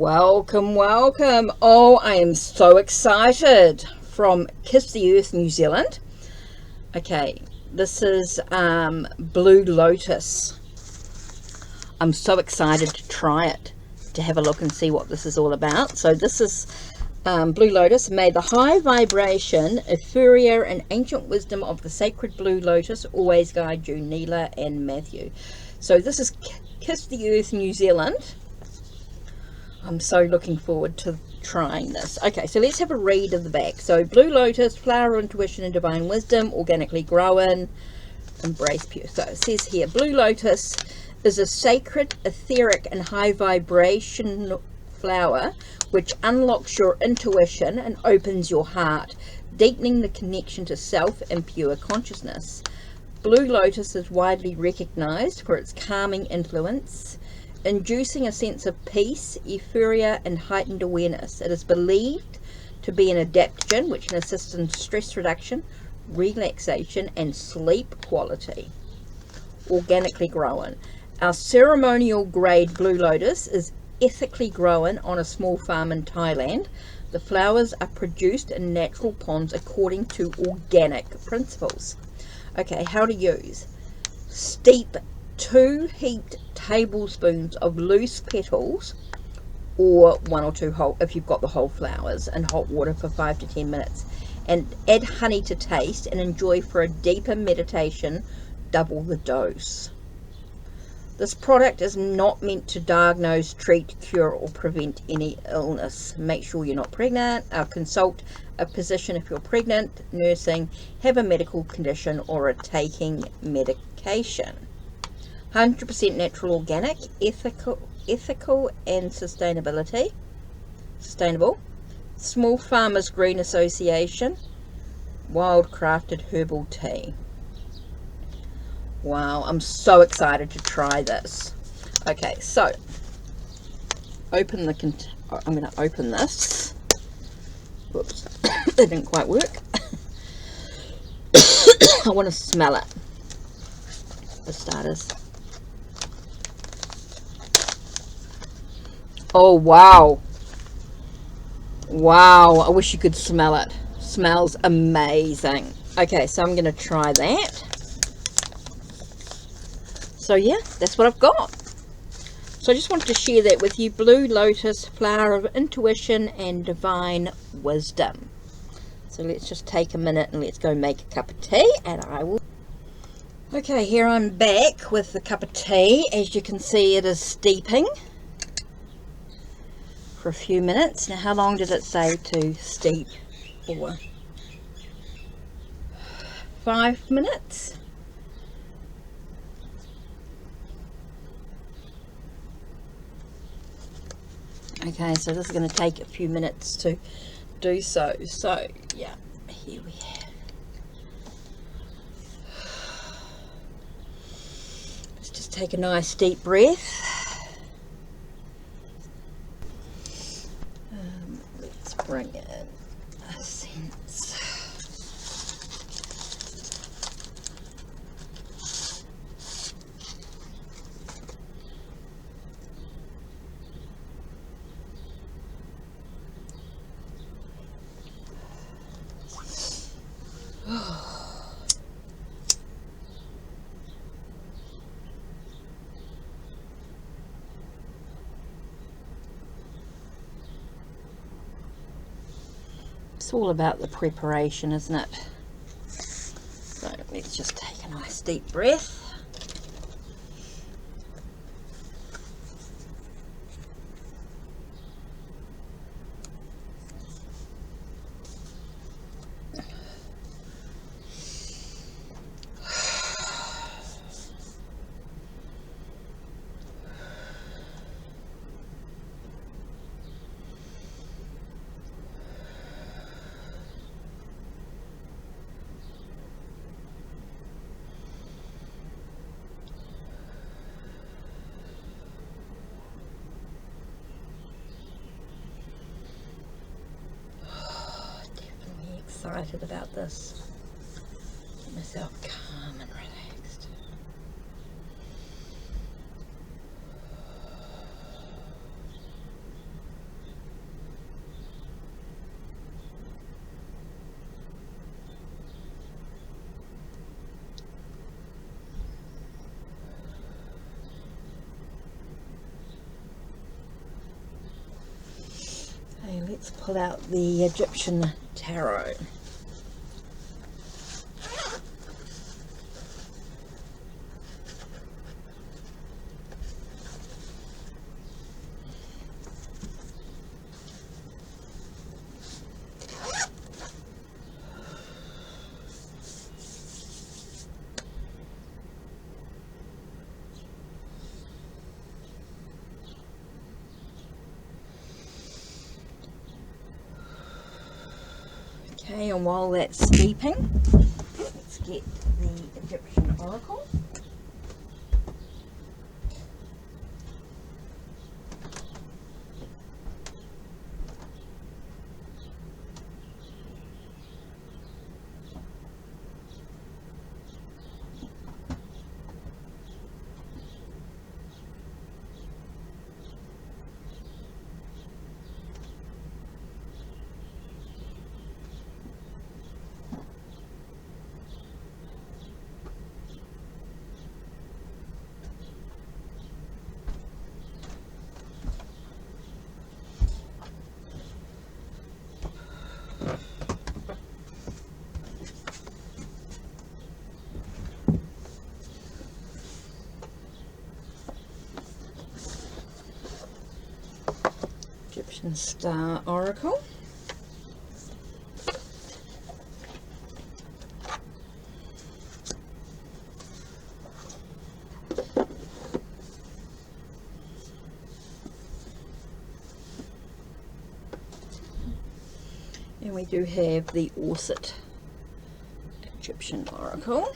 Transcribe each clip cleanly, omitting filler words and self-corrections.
Welcome, welcome. Oh, I am so excited. From Kiss the Earth, New Zealand. Okay, this is Blue Lotus. I'm so excited to try it, to have a look and see what this is all about. So this is Blue Lotus. May the high vibration, euphoria, and ancient wisdom of the sacred Blue Lotus always guide you, Neela and Matthew. So this is Kiss the Earth, New Zealand. I'm so looking forward to trying this. Okay, so let's have a read of the back. So Blue Lotus, flower of intuition and divine wisdom, organically grown, embrace pure. So it says here, Blue Lotus is a sacred, etheric, and high vibration flower which unlocks your intuition and opens your heart, deepening the connection to self and pure consciousness. Blue Lotus is widely recognized for its calming influence, inducing a sense of peace, euphoria, and heightened awareness. It is believed to be an adaptogen which can assist in stress reduction, relaxation, and sleep quality. Organically grown. Our ceremonial grade Blue Lotus is ethically grown on a small farm in Thailand. The flowers are produced in natural ponds according to organic principles. Okay, how to use. Steep 2 heaped tablespoons of loose petals, or 1 or 2 whole if you've got the whole flowers, in hot water for 5 to 10 minutes, and add honey to taste and enjoy for a deeper meditation. Double the dose. This product is not meant to diagnose, treat, cure, or prevent any illness. Make sure you're not pregnant. Consult a physician if you're pregnant, nursing, have a medical condition, or are taking medication. 100% natural, organic, ethical and sustainable. Small Farmers Green Association, wild crafted herbal tea. Wow, I'm so excited to try this. Okay, so open the I'm going to open this. Whoops, that didn't quite work. I want to smell it for starters. Oh wow, wow, I wish you could smell it. Smells amazing. Okay, so I'm going to try that. So yeah, that's what I've got. So I just wanted to share that with you. Blue Lotus, flower of intuition and divine wisdom. So let's just take a minute and let's go make a cup of tea, and I will. Okay, here I'm back with the cup of tea. As you can see, it is steeping for a few minutes. Now, how long did it say to steep for? 5 minutes. Okay, so this is going to take a few minutes to do so. So, yeah, here we are. Let's just take a nice deep breath. Let's bring in a sense. It's all about the preparation, isn't it? So let's just take a nice deep breath. Excited about this. Get myself calm and relaxed. let's pull out the Egyptian Tarot. Okay, and while that's steeping, let's get the Egyptian Oracle. Egyptian Star Oracle. And we do have the Auset Egyptian Oracle.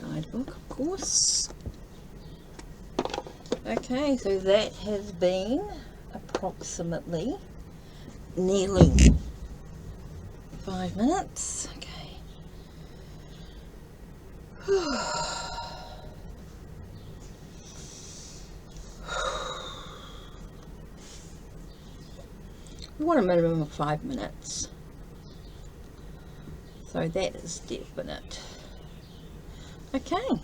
Guidebook, of course. Okay, so that has been approximately nearly 5 minutes. Okay. We want a minimum of 5 minutes. So that is definite. Okay.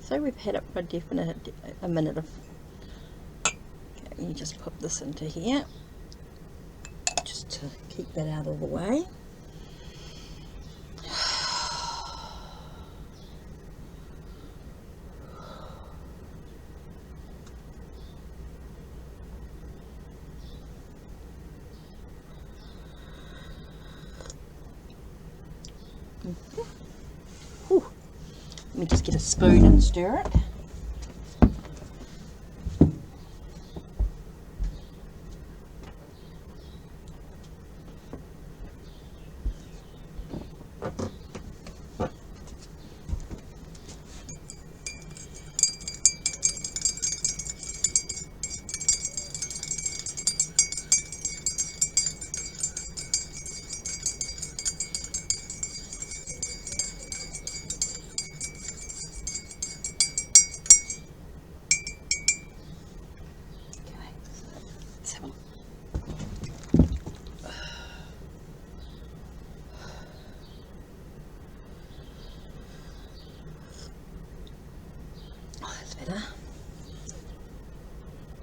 So we've had it for a minute of. Okay, you just put this into here. Just to keep that out of the way. Let me just get a spoon and stir it.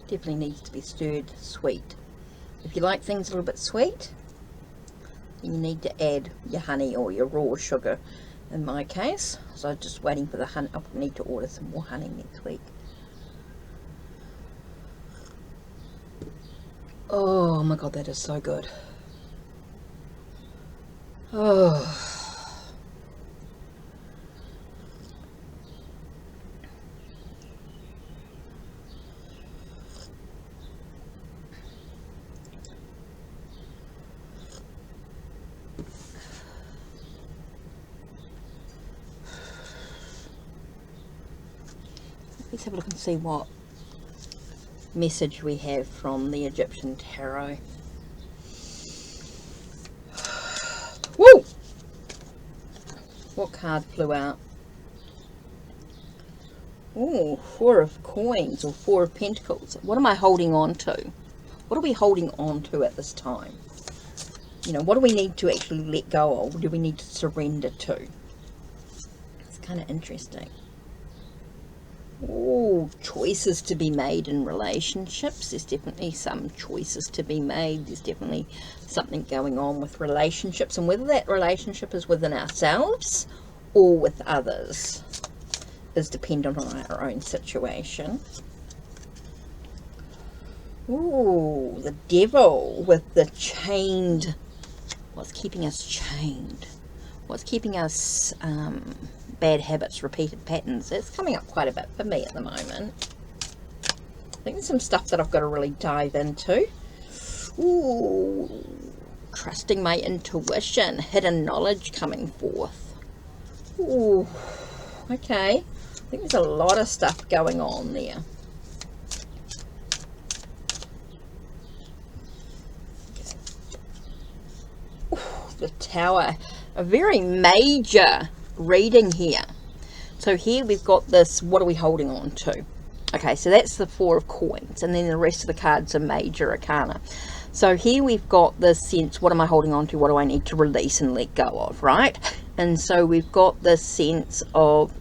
Definitely needs to be stirred sweet. If you like things a little bit sweet, then you need to add your honey or your raw sugar in my case. So I'm just waiting for the honey. I'll need to order some more honey next week. Oh my god, that is so good. Oh. Let's have a look and see what message we have from the Egyptian Tarot. Woo! What card flew out? Oh, 4 of Coins or 4 of Pentacles. What am I holding on to? What are we holding on to at this time? You know, what do we need to actually let go of? What do we need to surrender to? It's kind of interesting. Oh, choices to be made in relationships. There's definitely some choices to be made. There's definitely something going on with relationships, and whether that relationship is within ourselves or with others is dependent on our own situation. Ooh, the devil with the chained. What's keeping us chained? What's keeping us bad habits, repeated patterns? It's coming up quite a bit for me at the moment. I think there's some stuff that I've got to really dive into. Ooh, trusting my intuition, hidden knowledge coming forth. Ooh, okay. I think there's a lot of stuff going on there. Ooh, the Tower, a very major reading here. So here we've got this, what are we holding on to? Okay, so that's the Four of Coins, and then the rest of the cards are major arcana. So here we've got this sense, what am I holding on to? What do I need to release and let go of, right? And so we've got this sense of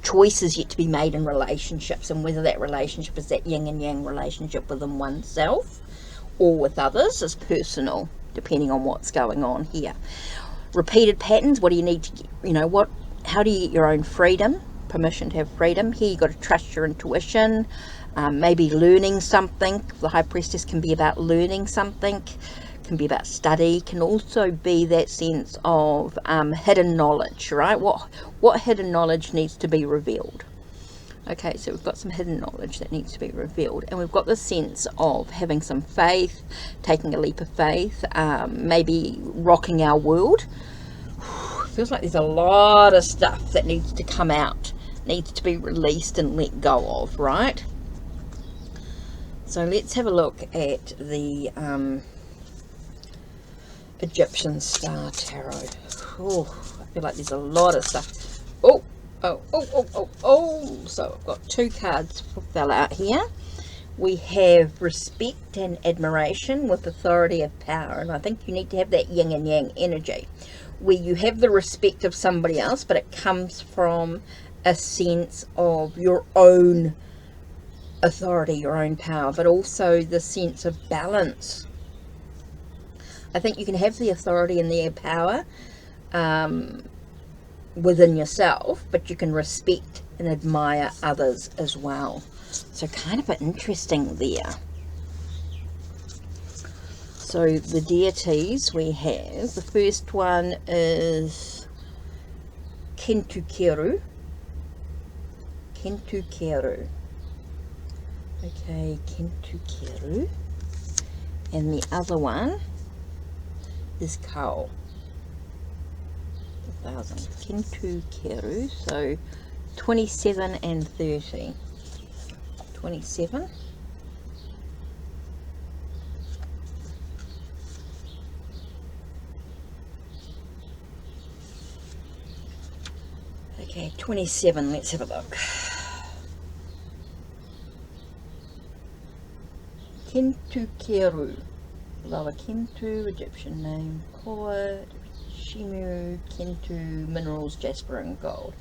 choices yet to be made in relationships, and whether that relationship is that yin and yang relationship within oneself or with others is personal, depending on what's going on here. Repeated patterns, what do you need to get, you know, what, how do you get your own freedom, permission to have freedom? Here you've got to trust your intuition, maybe learning something. The High Priestess can be about learning something, can be about study, can also be that sense of hidden knowledge, right? What hidden knowledge needs to be revealed? Okay, so we've got some hidden knowledge that needs to be revealed, and we've got the sense of having some faith, taking a leap of faith, maybe rocking our world. Feels like there's a lot of stuff that needs to come out, needs to be released and let go of, right? So let's have a look at the Egyptian Star Tarot. Oh, I feel like there's a lot of stuff. So I've got two cards fell out here. We have respect and admiration with authority of power, and I think you need to have that yin and yang energy where you have the respect of somebody else, but it comes from a sense of your own authority, your own power, but also the sense of balance. I think you can have the authority and the power within yourself, but you can respect and admire others as well. So kind of interesting there. So the deities we have, the first one is Kentukeru. Okay, Kentukeru. And the other one is Kau. 1,000. Kentukeru. So 27 and 30. 27. Okay, 27, let's have a look. Kentukeru. Lower Kentu, Egyptian name, Koa, Shimu, Kentu, minerals, jasper and gold.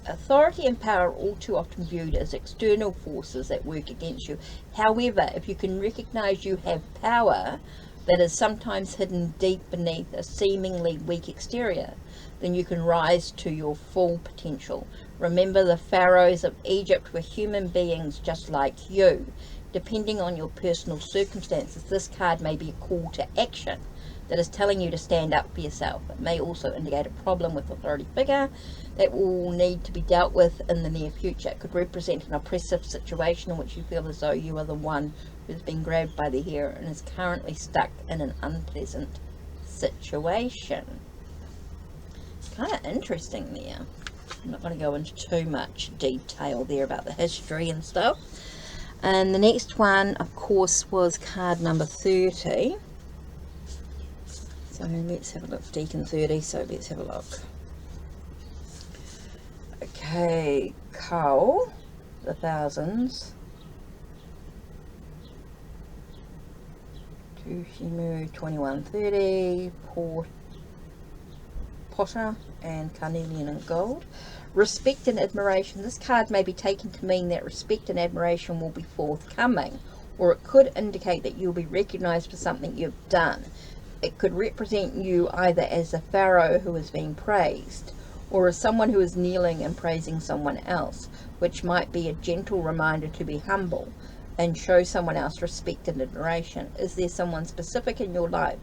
Authority and power are all too often viewed as external forces that work against you. However, if you can recognize you have power that is sometimes hidden deep beneath a seemingly weak exterior, then you can rise to your full potential. Remember, the pharaohs of Egypt were human beings just like you. Depending on your personal circumstances, this card may be a call to action that is telling you to stand up for yourself. It may also indicate a problem with authority figure that will need to be dealt with in the near future. It could represent an oppressive situation in which you feel as though you are the one who's been grabbed by the hair and is currently stuck in an unpleasant situation. Kind of interesting there. I'm not going to go into too much detail there about the history and stuff. And the next one, of course, was card number 30. So let's have a look. Deacon 30, so let's have a look. Okay, Kau, the thousands. Fushimu 2130, Potter and Carnelian and Gold. Respect and admiration. This card may be taken to mean that respect and admiration will be forthcoming, or it could indicate that you'll be recognized for something you've done. It could represent you either as a pharaoh who is being praised, or as someone who is kneeling and praising someone else, which might be a gentle reminder to be humble and show someone else respect and admiration. Is there someone specific in your life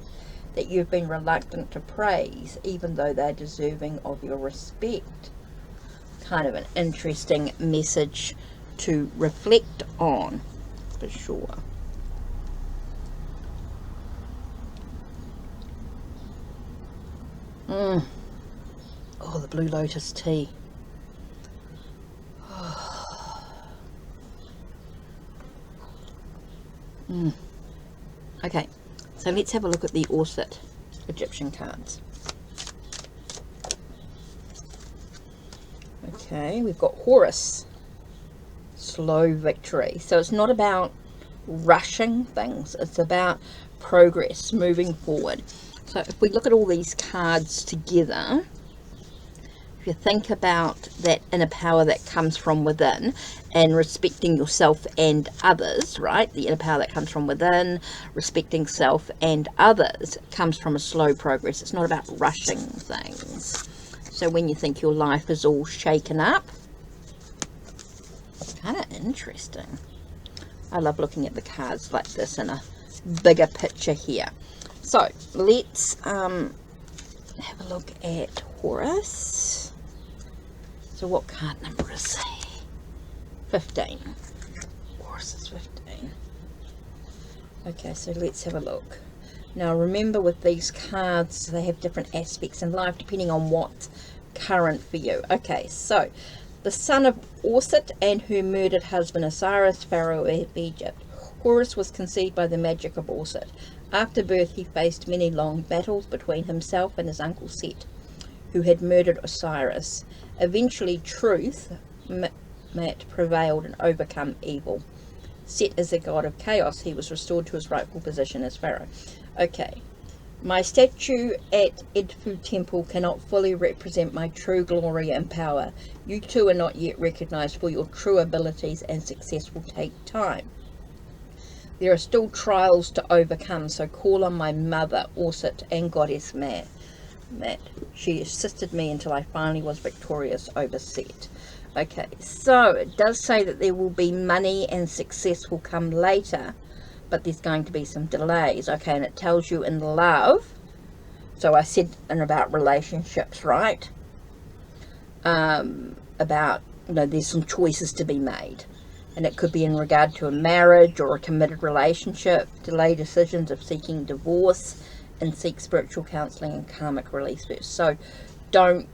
that you've been reluctant to praise, even though they're deserving of your respect? Kind of an interesting message to reflect on, for sure. Oh, the Blue Lotus tea. Okay, so let's have a look at the Auset Egyptian cards. Okay, we've got Horus, slow victory. So it's not about rushing things, it's about progress, moving forward. So if we look at all these cards together, if you think about that inner power that comes from within and respecting yourself and others, right? The inner power that comes from within, respecting self and others, comes from a slow progress. It's not about rushing things. So when you think your life is all shaken up, it's kind of interesting. I love looking at the cards like this in a bigger picture here. So let's have a look at Horus. So what card number is he? 15. Horus is 15. Okay, so let's have a look. Now remember, with these cards, they have different aspects in life depending on what's current for you. Okay, so the son of Auset and her murdered husband Osiris, Pharaoh of Egypt. Horus was conceived by the magic of Auset. After birth, he faced many long battles between himself and his uncle Set, who had murdered Osiris. Eventually, truth prevailed and overcome evil. Set as a god of chaos, he was restored to his rightful position as Pharaoh. Okay, my statue at Edfu Temple cannot fully represent my true glory and power. You too are not yet recognized for your true abilities, and success will take time. There are still trials to overcome, so call on my mother, Auset, and goddess Mat. She assisted me until I finally was victorious over Set. Okay, so it does say that there will be money and success will come later, but there's going to be some delays. Okay, and it tells you in love. So I said about relationships, right? About, there's some choices to be made. And it could be in regard to a marriage or a committed relationship, delay decisions of seeking divorce, and seek spiritual counseling and karmic release first. So don't,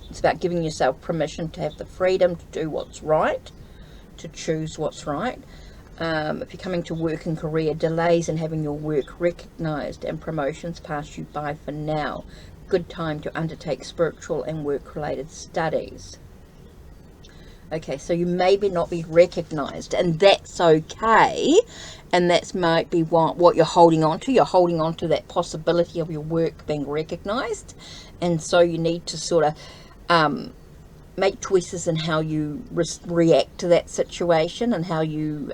it's about giving yourself permission to have the freedom to do what's right, to choose what's right. If you're coming to work and career, delays in having your work recognized and promotions pass you by for now. Good time to undertake spiritual and work related studies. Okay, so you maybe not be recognized, and that's okay, and that's might be what you're holding on to. You're holding on to that possibility of your work being recognized, and so you need to sort of make choices in how you react to that situation, and how you,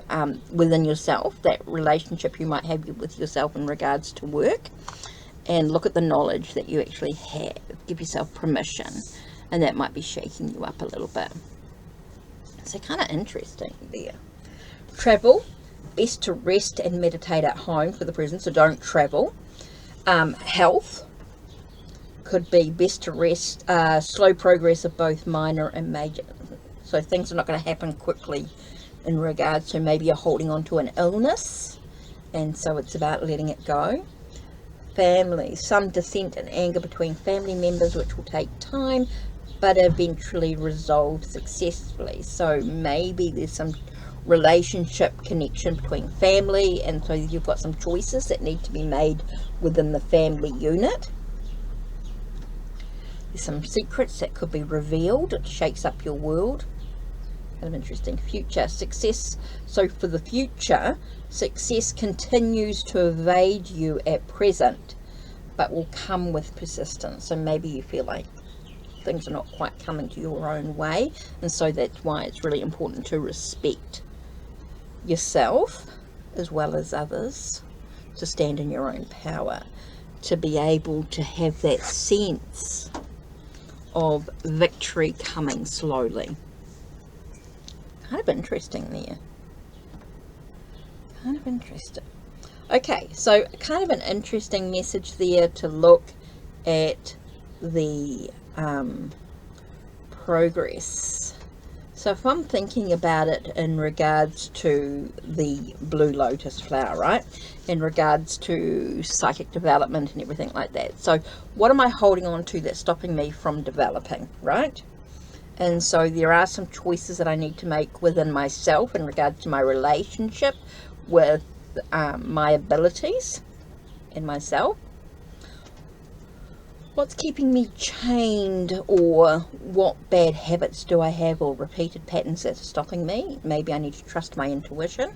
within yourself, that relationship you might have with yourself in regards to work, and look at the knowledge that you actually have. Give yourself permission, and that might be shaking you up a little bit. So kind of interesting there. Travel, best to rest and meditate at home for the present, so don't travel. Health, could be best to rest, slow progress of both minor and major. So things are not going to happen quickly in regards to maybe you're holding on to an illness, and so it's about letting it go. Family, some dissent and anger between family members, which will take time, but eventually resolved successfully. So maybe there's some relationship connection between family, and so you've got some choices that need to be made within the family unit. There's some secrets that could be revealed. It shakes up your world. Kind of interesting. Future success. So for the future, success continues to evade you at present, but will come with persistence. So maybe you feel like things are not quite coming to your own way, and so that's why it's really important to respect yourself as well as others, to stand in your own power, to be able to have that sense of victory coming slowly. Kind of interesting there. Kind of interesting. Okay, so kind of an interesting message there to look at the progress. So if I'm thinking about it in regards to the blue lotus flower, right? In regards to psychic development and everything like that. So what am I holding on to that's stopping me from developing, right? And so there are some choices that I need to make within myself in regards to my relationship with my abilities and myself. What's keeping me chained, or what bad habits do I have, or repeated patterns that are stopping me? Maybe I need to trust my intuition.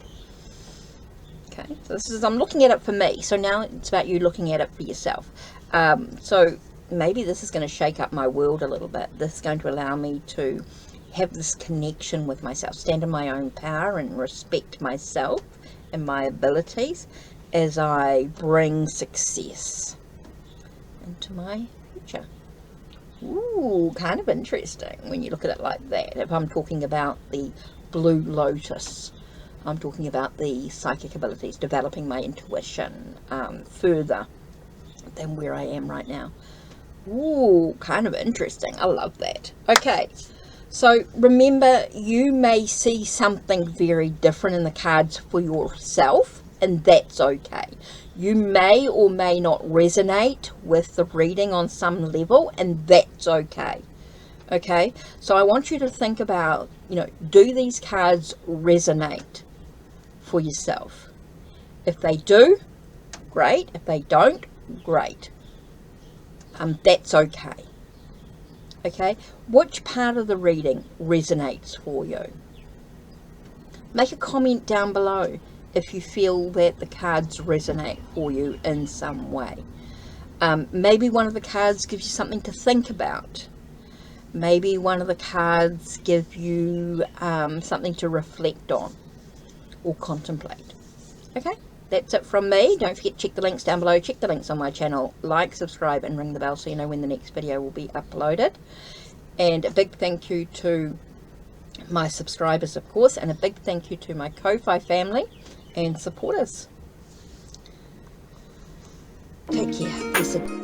Okay, so this is, I'm looking at it for me. So now it's about you looking at it for yourself. So maybe this is going to shake up my world a little bit. This is going to allow me to have this connection with myself, stand in my own power and respect myself and my abilities as I bring success into my future. Ooh, kind of interesting when you look at it like that. If I'm talking about the blue lotus, I'm talking about the psychic abilities, developing my intuition further than where I am right now. Ooh, kind of interesting. I love that. Okay, so remember, you may see something very different in the cards for yourself, and that's okay. You may or may not resonate with the reading on some level, and that's okay. Okay, so I want you to think about, do these cards resonate for yourself? If they do, great. If they don't, great. That's okay. Okay, which part of the reading resonates for you? Make a comment down below if you feel that the cards resonate for you in some way. Maybe one of the cards gives you something to think about. Maybe one of the cards give you something to reflect on or contemplate. Okay, that's it from me. Don't forget to check the links down below. Check the links on my channel. Like, subscribe, and ring the bell so you know when the next video will be uploaded. And a big thank you to my subscribers, of course, and a big thank you to my Ko-Fi family and supporters. Take care. Blessed.